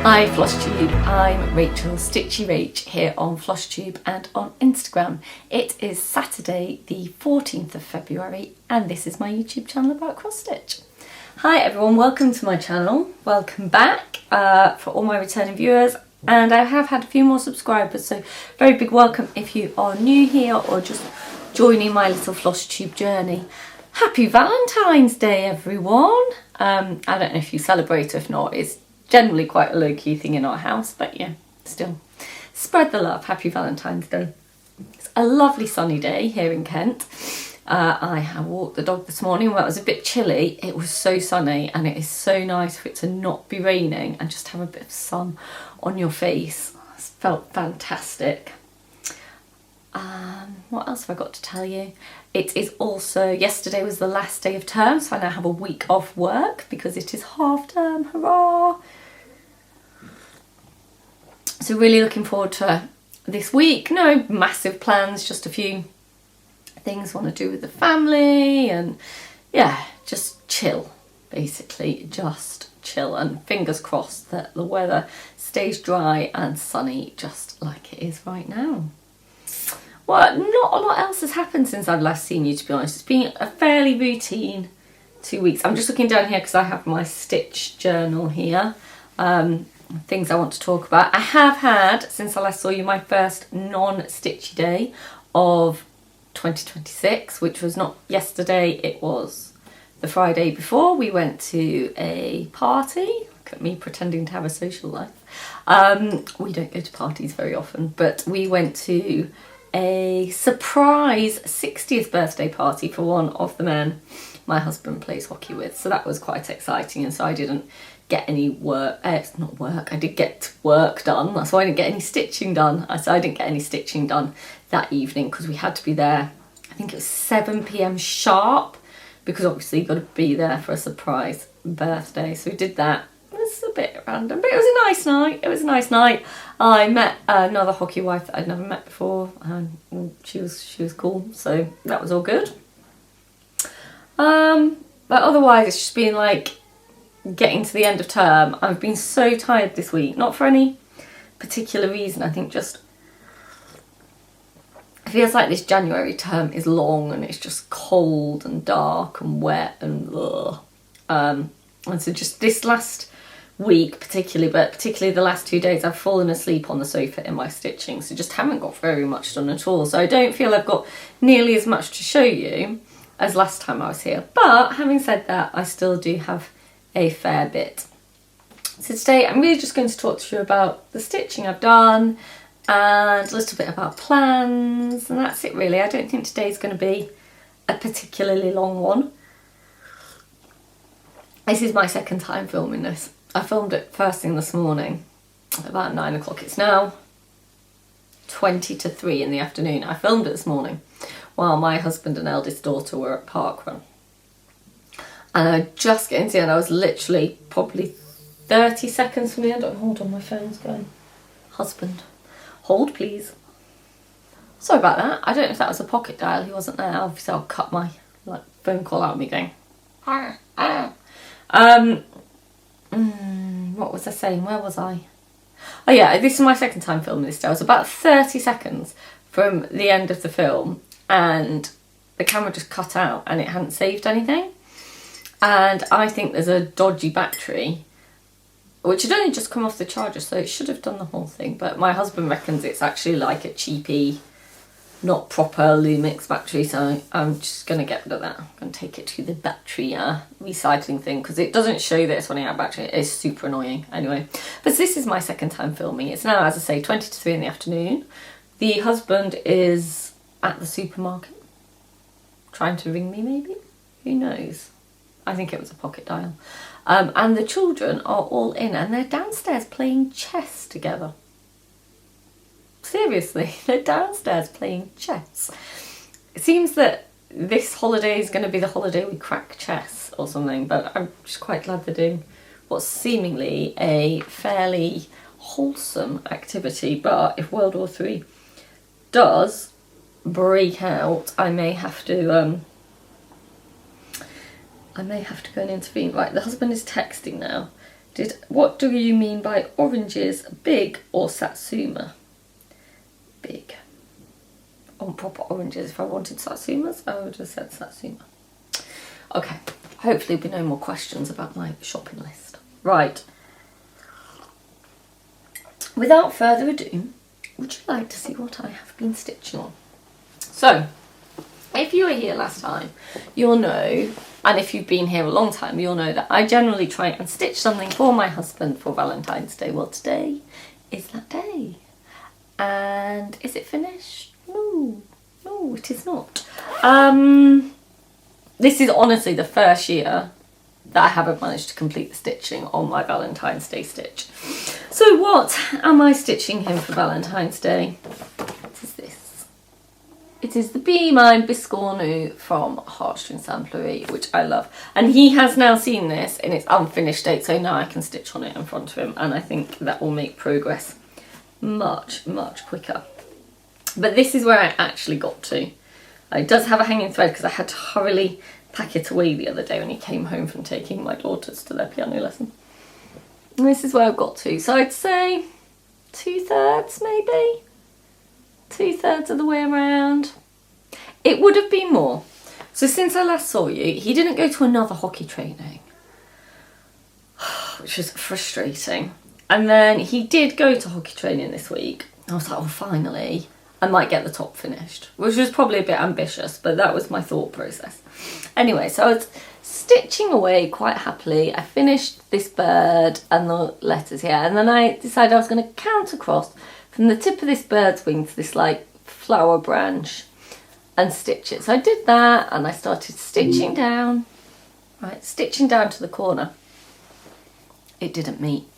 Hi Flosstube, I'm Rachel stitch.rach here on Flosstube and on Instagram. It is Saturday the 14th of February and this is my YouTube channel about cross stitch. Hi everyone, welcome to my channel, welcome back for all my returning viewers, and I have had a few more subscribers, so very big welcome if you are new here or just joining my little Flosstube journey. Happy Valentine's Day everyone. I don't know if you celebrate, if not, it's generally quite a low-key thing in our house, but yeah, still. Spread the love. Happy Valentine's Day. It's a lovely sunny day here in Kent. I have walked the dog this morning. Well, it was a bit chilly. It was so sunny and it is so nice for it to not be raining and just have a bit of sun on your face. It's felt fantastic. What else have I got to tell you? It is also, yesterday was the last day of term, so I now have a week off work because it is half term, hurrah! So really looking forward to this week. No massive plans, just a few things I want to do with the family and yeah, just chill, basically, just chill, and fingers crossed that the weather stays dry and sunny just like it is right now. Well, not a lot else has happened since I've last seen you, to be honest. It's been a fairly routine 2 weeks. I'm just looking down here because I have my stitch journal here. Things I want to talk about. I have had, since I last saw you, my first non-stitchy day of 2026, which was not yesterday, it was the Friday before. We went to a party. Look at me pretending to have a social life. We don't go to parties very often, but we went to a surprise 60th birthday party for one of the men my husband plays hockey with, so that was quite exciting. And so I didn't get any work, I did get work done, that's why I didn't get any stitching done. I didn't get any stitching done that evening because we had to be there, I think it was 7 p.m. sharp, because obviously you've got to be there for a surprise birthday. So we did that. It's a bit random, but it was a nice night. It was a nice night. I met another hockey wife that I'd never met before, and she was cool, so that was all good. But otherwise it's just been like getting to the end of term. I've been so tired this week, not for any particular reason. I think just it feels like this January term is long and it's just cold and dark and wet and ugh. And so just this last week particularly, but particularly the last 2 days, I've fallen asleep on the sofa in my stitching, so just haven't got very much done at all. So I don't feel I've got nearly as much to show you as last time I was here, but having said that, I still do have a fair bit. So today I'm really just going to talk to you about the stitching I've done and a little bit about plans, and that's it really. I don't think today's going to be a particularly long one. This is my second time filming this. I filmed it first thing this morning, about 9 o'clock. It's now 20 to 3 in the afternoon. I filmed it this morning while my husband and eldest daughter were at parkrun. And I just get into the end. I was literally probably 30 seconds from the end. Hold on, my phone's going. Husband, hold please. Sorry about that. I don't know if that was a pocket dial. He wasn't there. Obviously I'll cut my phone call out of me going. What was I saying? Where was I? Oh yeah, this is my second time filming this day. I was about 30 seconds from the end of the film and the camera just cut out and it hadn't saved anything. And I think there's a dodgy battery, which had only just come off the charger, so it should have done the whole thing. But my husband reckons it's actually like a cheapy, not proper Lumix battery, so I'm just going to get rid of that. I'm going to take it to the battery recycling thing because it doesn't show that it's running out of battery. It's super annoying. Anyway, but this is my second time filming. It's now, as I say, 20 to 3 in the afternoon. The husband is at the supermarket trying to ring me maybe? Who knows? I think it was a pocket dial. And the children are all in and they're downstairs playing chess together. Seriously, they're downstairs playing chess. It seems that this holiday is going to be the holiday we crack chess or something, but I'm just quite glad they're doing what's seemingly a fairly wholesome activity. But if World War III does break out, I may have to go and intervene. Right, the husband is texting now. What do you mean by oranges, big or Satsuma? Big. On proper oranges. If I wanted Satsumas, I would have said Satsuma. Okay, hopefully there'll be no more questions about my shopping list. Right. Without further ado, would you like to see what I have been stitching on? So, if you were here last time, you'll know, and if you've been here a long time, you'll know that I generally try and stitch something for my husband for Valentine's Day. Well, today is that day. And is it finished? No, it is not. This is honestly the first year that I haven't managed to complete the stitching on my Valentine's Day stitch. So what am I stitching him for Valentine's Day? What is this? It is the Be Mine Biscornu from Heartstring Samplery, which I love. And he has now seen this in its unfinished state, so now I can stitch on it in front of him, and I think that will make progress much, much quicker. But this is where I actually got to. It does have a hanging thread because I had to hurriedly pack it away the other day when he came home from taking my daughters to their piano lesson. And this is where I've got to. So I'd say 2/3 maybe. 2/3 of the way around. It would have been more. So since I last saw you, he didn't go to another hockey training, which was frustrating. And then he did go to hockey training this week. I was like, oh, finally, I might get the top finished, which was probably a bit ambitious, but that was my thought process. Anyway, so I was stitching away quite happily. I finished this bird and the letters here, and then I decided I was going to count across from the tip of this bird's wing to this like flower branch and stitch it. So I did that, and I started stitching down, right, stitching down to the corner. It didn't meet.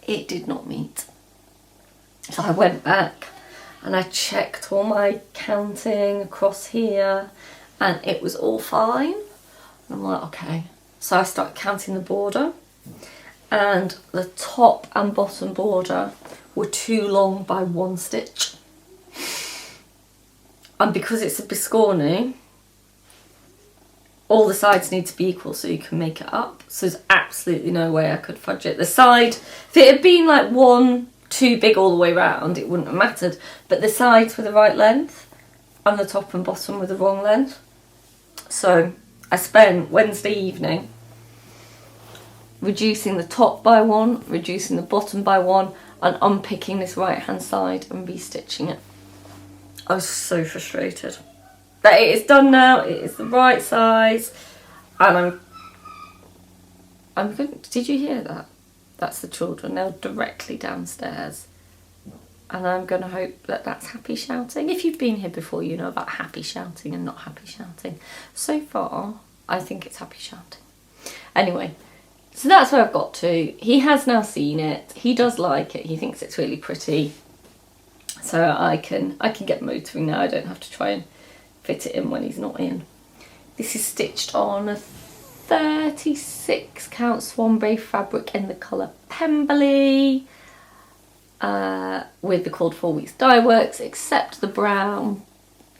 It did not meet. So I went back and I checked all my counting across here, and it was all fine. And I'm like, okay. So I started counting the border, and the top and bottom border were too long by 1 stitch. And because it's a Biscornu, all the sides need to be equal so you can make it up. So there's absolutely no way I could fudge it. The side, if it had been like 1 too big all the way round, it wouldn't have mattered. But the sides were the right length and the top and bottom were the wrong length. So I spent Wednesday evening reducing the top by 1, reducing the bottom by 1, and unpicking this right hand side and restitching it. I was so frustrated. But it is done now, it is the right size, and I'm going. Did you hear that? That's the children. They're directly downstairs, and I'm going to hope that that's happy shouting. If you've been here before, you know about happy shouting and not happy shouting. So far, I think it's happy shouting. Anyway, so that's where I've got to. He has now seen it. He does like it. He thinks it's really pretty. So I can get motoring now. I don't have to try and fit it in when he's not in. This is stitched on a 36 count Swanbury fabric in the colour Pemberley, with the called 4 weeks dye works, except the brown,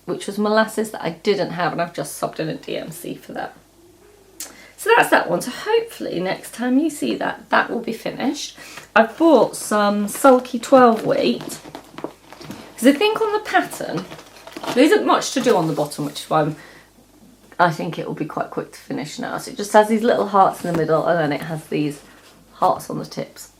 which was molasses that I didn't have, and I've just subbed in a DMC for that. So that's that one. So hopefully next time you see that, that will be finished. I've bought some sulky 12 weight, because I think on the pattern there isn't much to do on the bottom, which is why I think it will be quite quick to finish now. So it just has these little hearts in the middle, and then it has these hearts on the tips.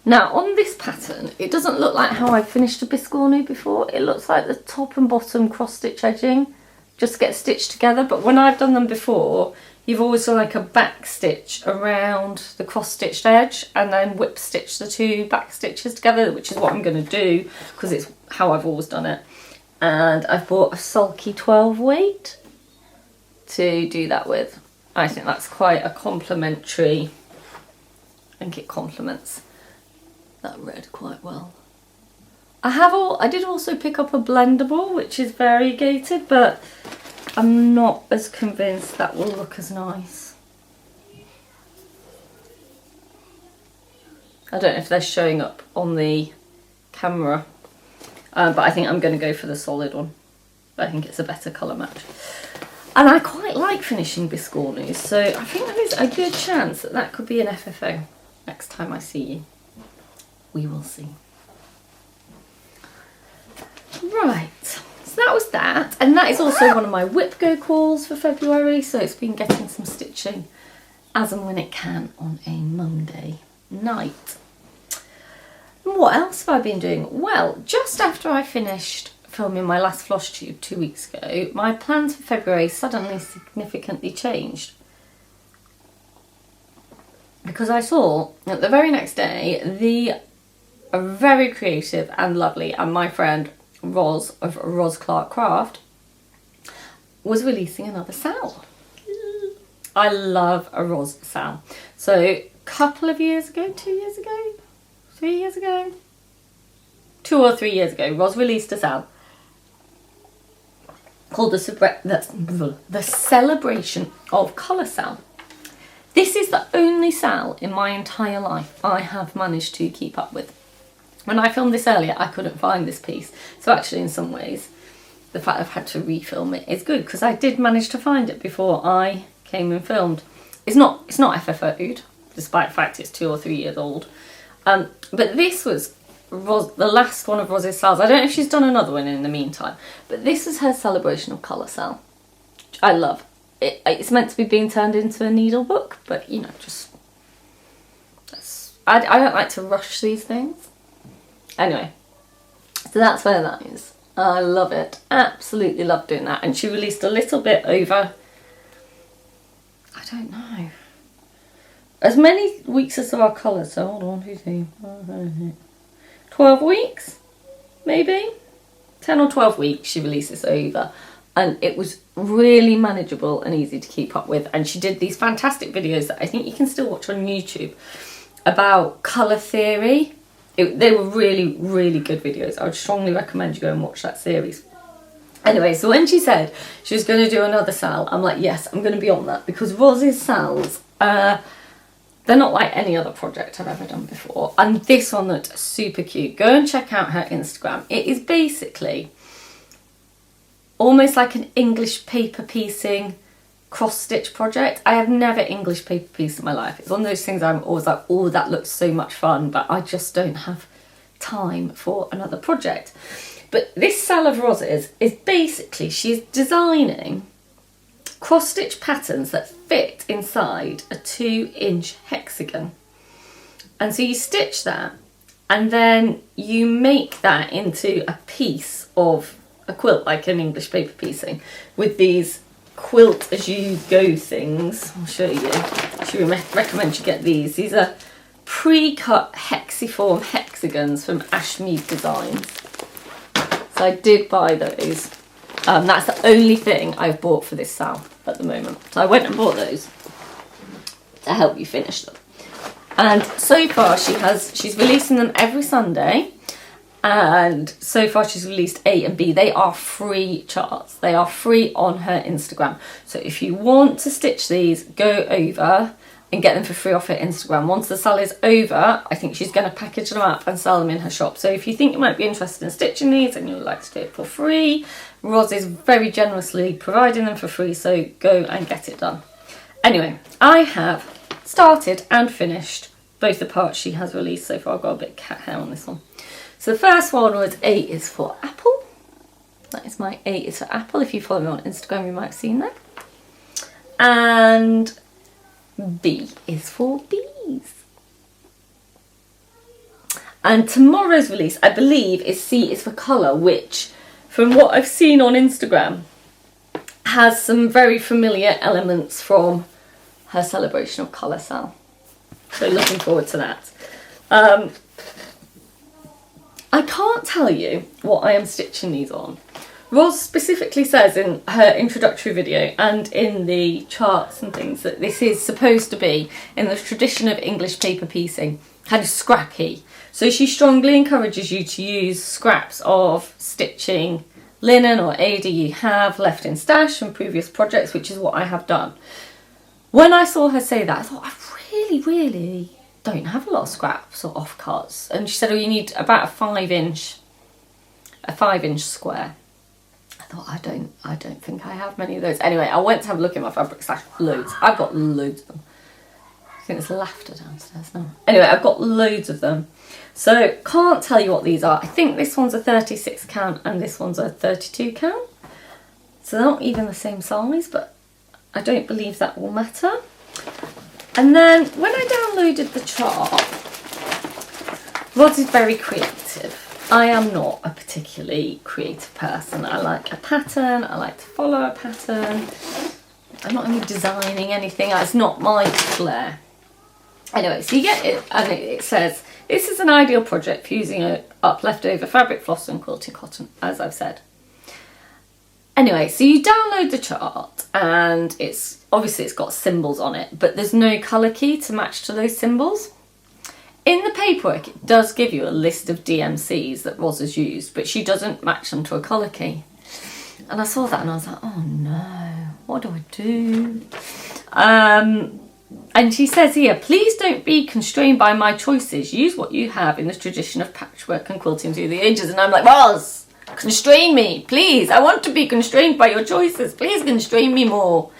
Now on this pattern, it doesn't look like how I finished a Biscornu before. It looks like the top and bottom cross stitch edging just get stitched together, but when I've done them before, you've always done like a back stitch around the cross stitched edge and then whip stitch the 2 back stitches together, which is what I'm going to do because it's how I've always done it. And I've bought a sulky 12 weight to do that with. I think that's quite a complimentary. I think it complements that red quite well. I did also pick up a blendable, which is variegated, but I'm not as convinced that will look as nice. I don't know if they're showing up on the camera, but I think I'm going to go for the solid one. I think it's a better colour match. And I quite like finishing biscornus, so I think there is a good chance that that could be an FFO next time I see you. We will see. Right, so that was that, and that is also one of my whip go calls for February, so it's been getting some stitching as and when it can on a Monday night. And what else have I been doing? Well, just after I finished filming my last Flosstube 2 weeks ago, my plans for February suddenly significantly changed. Because I saw that the very next day, the very creative and lovely, and my friend Roz of Roz Clark Craft was releasing another SAL. I love a Roz SAL. So a couple of years ago, 2 years ago, 3 years ago, 2 or 3 years ago, Roz released a SAL called the Celebration of Colour SAL. This is the only SAL in my entire life I have managed to keep up with. When I filmed this earlier, I couldn't find this piece. So actually, in some ways, the fact I've had to refilm it is good, because I did manage to find it before I came and filmed. It's not FFO'd, despite the fact it's 2 or 3 years old. But this was the last one of Roz's SALs. I don't know if she's done another one in the meantime, but this is her Celebration of Colour SAL. I love it. It's meant to be being turned into a needle book, but you know, just I don't like to rush these things. Anyway, so that's where that is. I love it. Absolutely love doing that. And she released a little bit over, I don't know, as many weeks as there are colours. So hold on, 2, 3, 12 weeks, maybe 10 or 12 weeks she released this over, and it was really manageable and easy to keep up with. And she did these fantastic videos that I think you can still watch on YouTube about colour theory. They were really, really good videos. I would strongly recommend you go and watch that series. Anyway, so when she said she was going to do another SAL, I'm like, yes, I'm going to be on that, because Roz's SALs, they're not like any other project I've ever done before. And this one looked super cute. Go and check out her Instagram. It is basically almost like an English paper piecing cross-stitch project. I have never English paper pieced in my life. It's one of those things I'm always like, oh, that looks so much fun, but I just don't have time for another project. But this SAL of Roz's is basically, she's designing cross-stitch patterns that fit inside a 2-inch hexagon. And so you stitch that, and then you make that into a piece of a quilt, like an English paper piecing, with these quilt as you go things. I'll show you. She recommends you get these. These are pre-cut hexiform hexagons from Ashmead Designs. So I did buy those. That's the only thing I've bought for this SAL at the moment. So I went and bought those to help you finish them. And so far she's releasing them every Sunday. And so far she's released A and B. They are free charts. They are free on her Instagram. So if you want to stitch these, go over and get them for free off her Instagram. Once the SAL is over, I think she's going to package them up and sell them in her shop. So if you think you might be interested in stitching these and you'd like to do it for free, Roz is very generously providing them for free, so go and get it done. Anyway, I have started and finished both the parts she has released so far. I've got a bit of cat hair on this one. So the first one was A is for Apple. That is my A is for Apple. If you follow me on Instagram, you might have seen that. And B is for Bees. And tomorrow's release, I believe, is C is for Colour, which, from what I've seen on Instagram, has some very familiar elements from her Celebration of Colour SAL. So looking forward to that. I can't tell you what I am stitching these on. Roz specifically says in her introductory video and in the charts and things that this is supposed to be, in the tradition of English paper piecing, kind of scrappy. So she strongly encourages you to use scraps of stitching linen or Ada you have left in stash from previous projects, which is what I have done. When I saw her say that, I thought, I really don't have a lot of scraps or offcuts. And she said, oh, you need about a 5-inch square. thought, I don't think I have many of those. Anyway, I went to have a look in my fabric stash. Loads. I've got loads of them. I think there's laughter downstairs now. Anyway, I've got loads of them. So, can't tell you what these are. I think this one's a 36 count and this one's a 32 count. So they're not even the same size, but I don't believe that will matter. And then when I downloaded the chart, Roz is very creative. I am not a particularly creative person. I like a pattern, I like to follow a pattern. I'm not really designing anything, that's not my flair. Anyway, so you get it, and it says, this is an ideal project for using up leftover fabric, floss and quilting cotton, as I've said. Anyway, so you download the chart, and it's obviously it's got symbols on it, but there's no colour key to match to those symbols. In the paperwork, it does give you a list of DMCs that Roz has used, but she doesn't match them to a colour key. And I saw that and I was like, oh no, what do I do? And she says here, please don't be constrained by my choices. Use what you have in the tradition of patchwork and quilting through the ages. And I'm like, Roz, constrain me, please. I want to be constrained by your choices. Please constrain me more.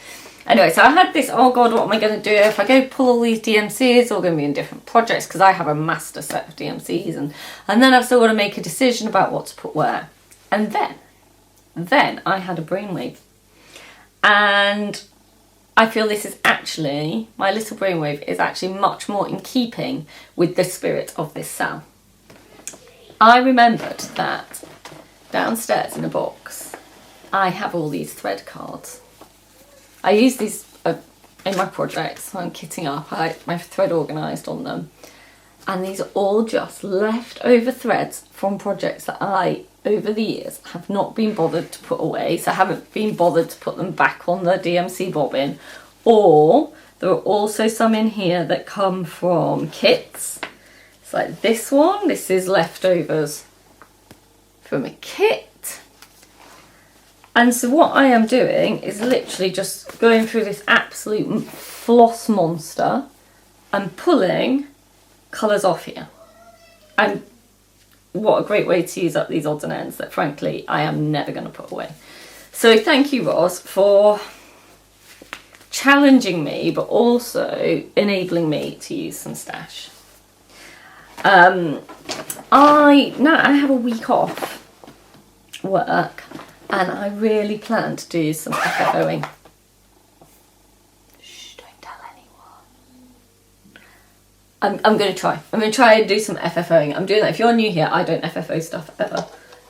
Anyway, so I had this, oh God, what am I going to do? If I go pull all these DMCs, they're all going to be in different projects because I have a master set of DMCs. And then I've still got to make a decision about what to put where. And then I had a brainwave. And I feel this is actually, my little brainwave is actually much more in keeping with the spirit of this SAL. I remembered that downstairs in a box, I have all these thread cards. I use these in my projects, so I'm kitting up, my thread organised on them. And these are all just leftover threads from projects that I, over the years, have not been bothered to put away. So I haven't been bothered to put them back on the DMC bobbin. Or there are also some in here that come from kits. It's like this one. This is leftovers from a kit. And so what I am doing is literally just going through this absolute floss monster and pulling colours off here. And what a great way to use up these odds and ends that frankly I am never going to put away. So thank you, Roz, for challenging me but also enabling me to use some stash. I have a week off work and I really plan to do some FFOing. Shh, don't tell anyone. I'm going to try. I'm going to try and do some FFOing. I'm doing that. If you're new here, I don't FFO stuff ever.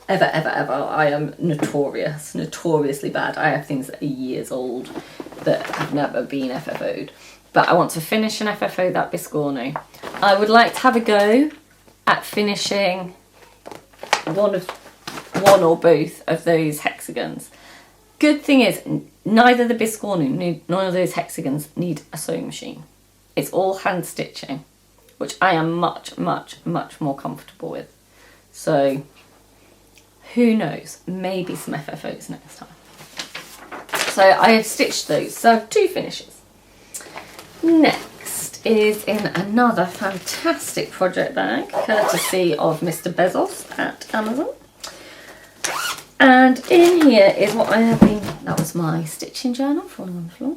Ever, ever, ever. I am notoriously bad. I have things that are years old that have never been FFO'd. But I want to finish and FFO that Biscornu. I would like to have a go at finishing one or both of those hexagons. Good thing is, neither the Biscornu nor those hexagons need a sewing machine. It's all hand stitching, which I am much, much, much more comfortable with. So, who knows? Maybe some FFOs next time. So I have stitched those. So I have 2 finishes. Next is in another fantastic project bag, courtesy of Mr. Bezos at Amazon. And in here is what I have been, that was my stitching journal falling on the floor,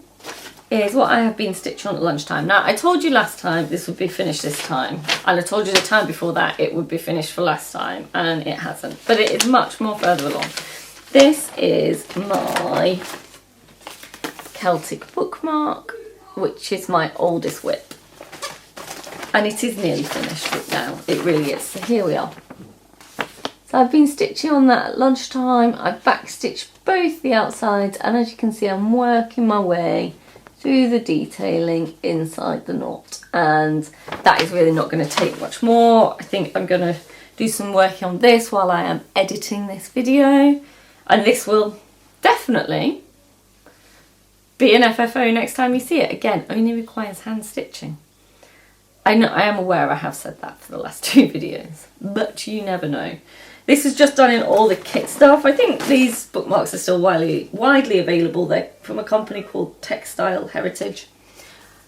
is what I have been stitching on at lunchtime. Now, I told you last time this would be finished this time, and I told you the time before that it would be finished for last time, and it hasn't, but it is much more further along. This is my Celtic bookmark, which is my oldest whip, and it is nearly finished now, it really is. So here we are. So I've been stitching on that at lunchtime. I've backstitched both the outsides, and as you can see, I'm working my way through the detailing inside the knot, and that is really not going to take much more. I think I'm going to do some work on this while I am editing this video, and this will definitely be an FFO next time you see it. Again, only requires hand stitching. I know, I am aware I have said that for the last 2 videos, but you never know. This is just done in all the kit stuff. I think these bookmarks are still widely available. They're from a company called Textile Heritage.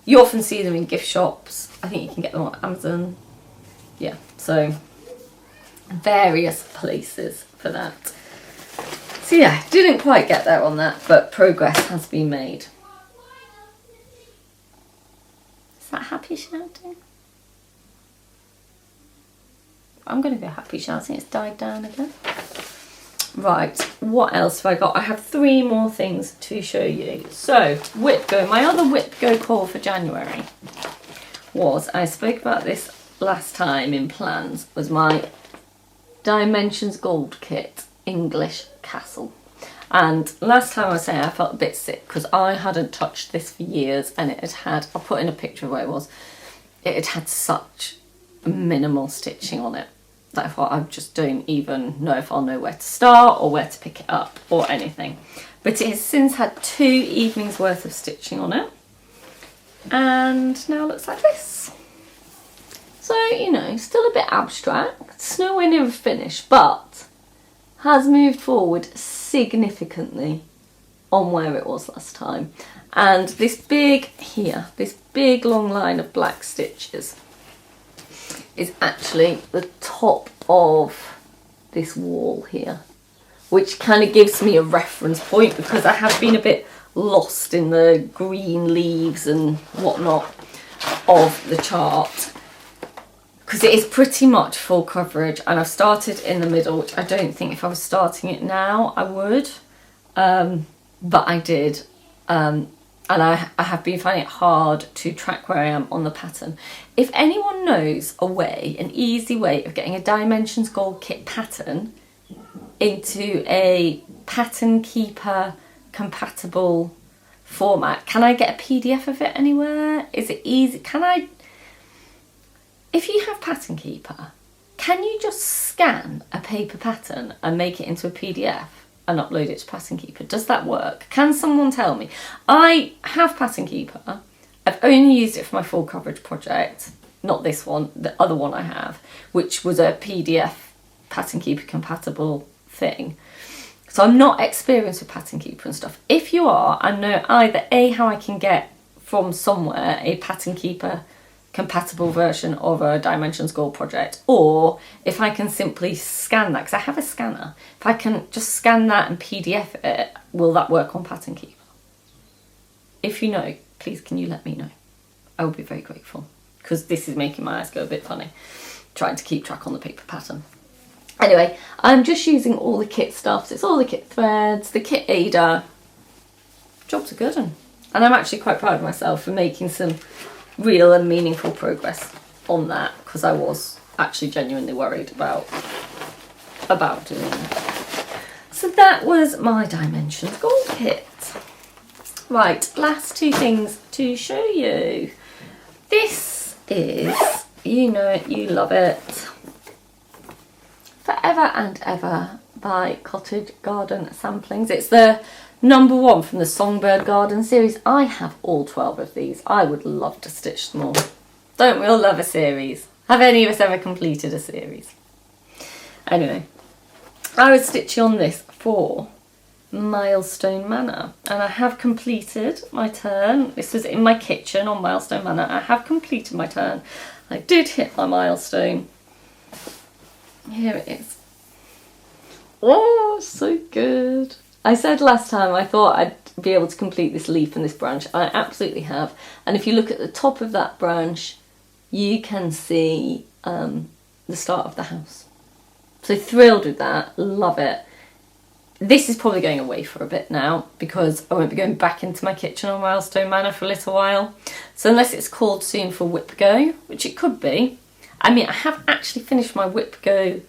You often see them in gift shops. I think you can get them on Amazon. Yeah, so various places for that. So yeah, didn't quite get there on that, but progress has been made. Is that happy shouting? I'm going to go happy shouting. It's died down again. Right, what else have I got? I have 3 more things to show you. So, Whip Go. My other Whip Go call for January was, I spoke about this last time in plans, was my Dimensions Gold Kit English Castle. And last time I was saying I felt a bit sick because I hadn't touched this for years, and it had, I'll put in a picture of where it was, it had had such minimal stitching on it that I thought I just don't even know if I'll know where to start or where to pick it up or anything. But it has since had 2 evenings worth of stitching on it, and now it looks like this. So, you know, still a bit abstract, it's nowhere near a finish, but has moved forward significantly on where it was last time. And this big long line of black stitches is actually the top of this wall here, which kind of gives me a reference point because I have been a bit lost in the green leaves and whatnot of the chart, because it is pretty much full coverage, and I've started in the middle, which I don't think if I was starting it now I would, but I did, and I have been finding it hard to track where I am on the pattern. If anyone knows a way, an easy way of getting a Dimensions Gold Kit pattern into a Pattern Keeper compatible format, can I get a PDF of it anywhere? Is it easy? Can I, if you have Pattern Keeper, can you just scan a paper pattern and make it into a PDF and upload it to Pattern Keeper? Does that work? Can someone tell me? I have Pattern Keeper. I've only used it for my full coverage project, not this one, the other one I have, which was a PDF Pattern Keeper compatible thing. So I'm not experienced with Pattern Keeper and stuff. If you are, I know either A, how I can get from somewhere a Pattern Keeper compatible version of a Dimensions Gold project, or if I can simply scan that, because I have a scanner, if I can just scan that and PDF it, will that work on Pattern Keeper? If you know, please can you let me know? I would be very grateful, because this is making my eyes go a bit funny trying to keep track on the paper pattern. Anyway, I'm just using all the kit stuff, so it's all the kit threads, the kit Ada. Job's a good one, and I'm actually quite proud of myself for making some real and meaningful progress on that, because I was actually genuinely worried about doing it. So that was my Dimensions Gold Kit. Right, last 2 things to show you. This is, you know it, you love it, Forever and Ever by Cottage Garden Samplings. It's the #1 from the Songbird Garden series. I have all 12 of these. I would love to stitch them all. Don't we all love a series? Have any of us ever completed a series? Anyway, I was stitching on this for Myelstonn Manor, and I have completed my turn. This was in my kitchen on Myelstonn Manor. I have completed my turn. I did hit my milestone. Here it is. Oh, so good. I said last time I thought I'd be able to complete this leaf and this branch. I absolutely have. And if you look at the top of that branch, you can see the start of the house. So thrilled with that, love it. This is probably going away for a bit now because I won't be going back into my kitchen on Myelstonn Manor for a little while. So unless it's called soon for Whip Go, which it could be. I mean, I have actually finished my Whip Go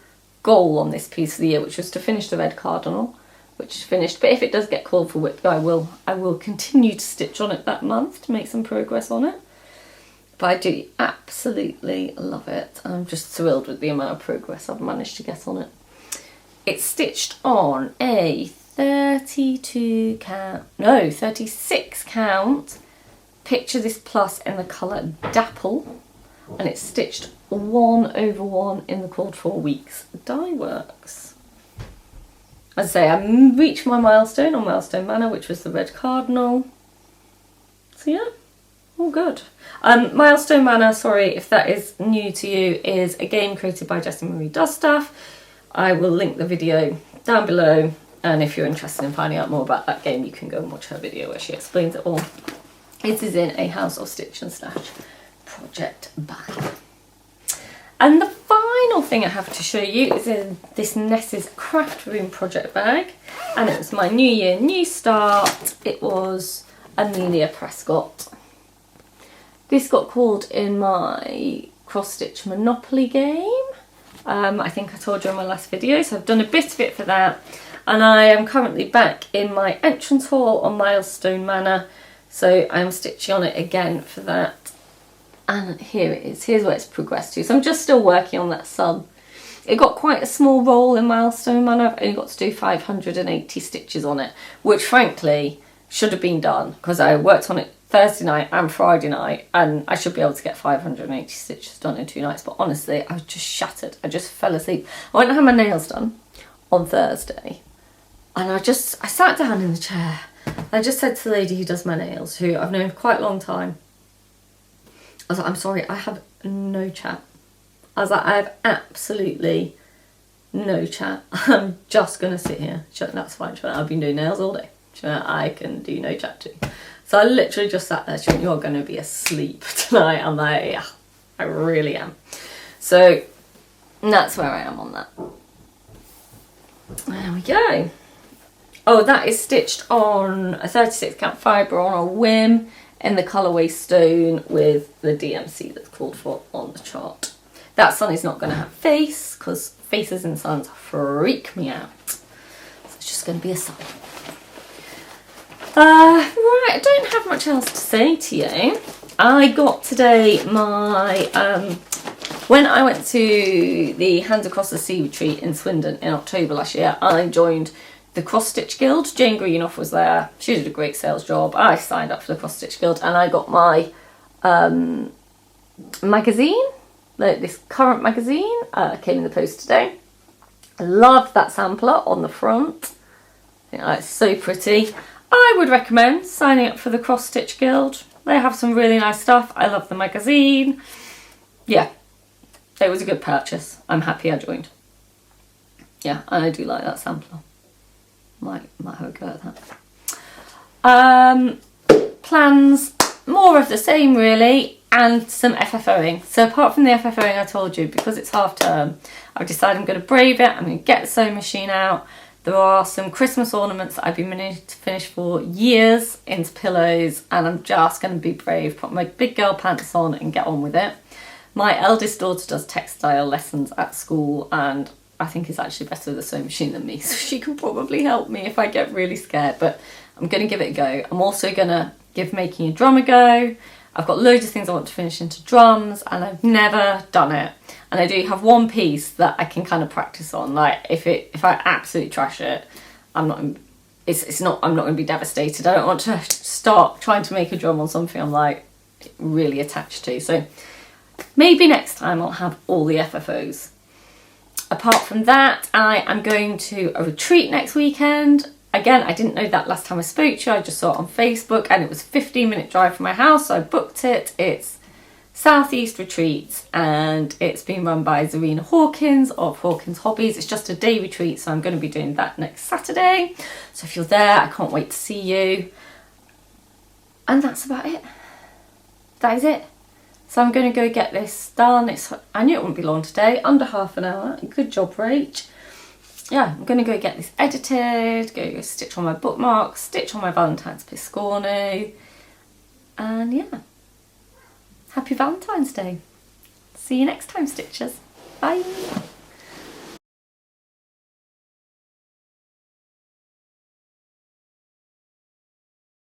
goal on this piece of the year, which was to finish the red cardinal, which is finished. But if it does get called for Whip Go, I will continue to stitch on it that month to make some progress on it. But I do absolutely love it. I'm just thrilled with the amount of progress I've managed to get on it. It's stitched on a 36 count Picture This Plus in the colour Dapple, and it's stitched 1/1 in the called 4 weeks die works. As I say, I reached my milestone on Myelstonn Manor, which was the red cardinal. So yeah, all good. Myelstonn Manor, sorry if that is new to you, is a game created by Jessie Marie Dustaff. I will link the video down below. And if you're interested in finding out more about that game, you can go and watch her video where she explains it all. It is in a House of Stitch and Stash project bag. And the final thing I have to show you is in this Ness's Craft Room project bag. And it was my New Year, New Start. It was Amelia Prescott. This got called in my cross stitch Monopoly game. I think I told you in my last video, so I've done a bit of it for that. And I am currently back in my entrance hall on Myelstonn Manor, so I'm stitching on it again for that. And here it is, here's where it's progressed to. So I'm just still working on that sub. It got quite a small roll in Myelstonn Manor. I've only got to do 580 stitches on it, which frankly should have been done because I worked on it Thursday night and Friday night, and I should be able to get 580 stitches done in 2 nights. But honestly, I was just shattered. I just fell asleep. I went and had my nails done on Thursday, and I sat down in the chair. I just said to the lady who does my nails, who I've known for quite a long time, I was like, I'm sorry, I have no chat. I was like, I have absolutely no chat. I'm just going to sit here. She went, that's fine. She went, I've been doing nails all day. She went, I can do no chat too. So I literally just sat there. She went, you're going to be asleep tonight. I'm like, yeah, I really am. So that's where I am on that. There we go. Oh, that is stitched on a 36 count fibre on a whim in the colourway stone with the DMC that's called for on the chart. That sun is not going to have face because faces and suns freak me out. So it's just going to be a sun. Right, I don't have much else to say to you. I got today my, when I went to the Hands Across the Sea retreat in Swindon in October last year, I joined the Cross Stitch Guild. Jane Greenough was there. She did a great sales job. I signed up for the Cross Stitch Guild and I got my magazine, this current magazine, came in the post today. I love that sampler on the front. I think that's so pretty. I would recommend signing up for the Cross Stitch Guild. They have some really nice stuff. I love the magazine. Yeah, it was a good purchase. I'm happy I joined. Yeah, and I do like that sampler. Might have a go at that. Plans, more of the same really, and some FFOing. So apart from the FFOing I told you, because it's half term, I've decided I'm going to brave it. I'm going to get the sewing machine out. There are some Christmas ornaments that I've been meaning to finish for years into pillows, and I'm just going to be brave, put my big girl pants on and get on with it. My eldest daughter does textile lessons at school, and I think is actually better with a sewing machine than me, so she can probably help me if I get really scared, but I'm going to give it a go. I'm also going to give making a drum a go. I've got loads of things I want to finish into drums, and I've never done it. And I do have one piece that I can kind of practice on. Like if I absolutely trash it, I'm not going to be devastated. I don't want to start trying to make a drum on something I'm like really attached to. So maybe next time I'll have all the FFOs. Apart from that, I am going to a retreat next weekend. Again, I didn't know that last time I spoke to you. I just saw it on Facebook and it was a 15-minute drive from my house, so I booked it. It's Southeast Retreats and it's being run by Zarina Hawkins of Hawkins Hobbies. It's just a day retreat, so I'm going to be doing that next Saturday. So if you're there, I can't wait to see you. And that's about it. That is it. So I'm going to go get this done. I knew it wouldn't be long today, under half an hour. Good job, Rach. Yeah, I'm going to go get this edited, go stitch on my bookmarks, stitch on my Valentine's Piscorno. And yeah, happy Valentine's Day. See you next time, Stitchers. Bye.